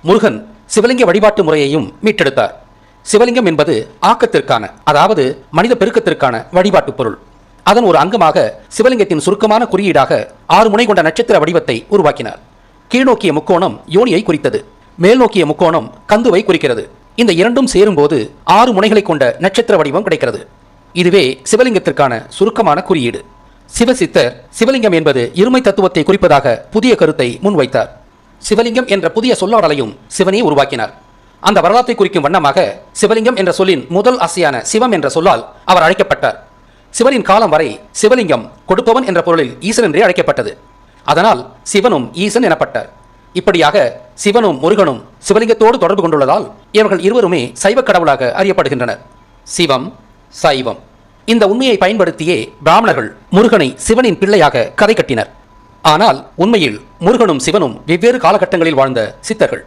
முருகன் சிவலிங்க வழிபாட்டு முறையையும் மீட்டெடுத்தார். சிவலிங்கம் என்பது ஆக்கத்திற்கான, அதாவது மனித பெருக்கத்திற்கான வழிபாட்டு பொருள். அதன் ஒரு அங்கமாக சிவலிங்கத்தின் சுருக்கமான குறியீடாக 6 முனை கொண்ட நட்சத்திர வடிவத்தை உருவாக்கினார். கீழ்நோக்கிய முக்கோணம் யோனியை குறித்தது, மேல் நோக்கிய முக்கோணம் கந்துவை குறிக்கிறது. இந்த இரண்டும் சேரும்போது 6 முனைகளை கொண்ட நட்சத்திர வடிவம் கிடைக்கிறது. இதுவே சிவலிங்கத்திற்கான சுருக்கமான குறியீடு. சிவசித்தர் சிவலிங்கம் என்பது இருமை தத்துவத்தை குறிப்பதாக புதிய கருத்தை முன்வைத்தார். சிவலிங்கம் என்ற புதிய சொல்லாடலையும் சிவனே உருவாக்கினார். அந்த வரலாற்றை குறிக்கும் வண்ணமாக சிவலிங்கம் என்ற சொல்லின் முதல் அசையான சிவம் என்ற சொல்லால் அவர் அழைக்கப்பட்டார். சிவனின் காலம் வரை சிவலிங்கம் கொடுப்பவன் என்ற பொருளில் ஈசன் என்றே அழைக்கப்பட்டது. அதனால் சிவனும் ஈசன் எனப்பட்டார். இப்படியாக சிவனும் முருகனும் சிவலிங்கத்தோடு தொடர்பு கொண்டுள்ளதால் இவர்கள் இருவருமே சைவ கடவுளாக அறியப்படுகின்றனர். சிவம், சைவம். இந்த உண்மையை பயன்படுத்தியே பிராமணர்கள் முருகனை சிவனின் பிள்ளையாக கதை கட்டினர். ஆனால் உண்மையில் முருகனும் சிவனும் வெவ்வேறு காலகட்டங்களில் வாழ்ந்த சித்தர்கள்.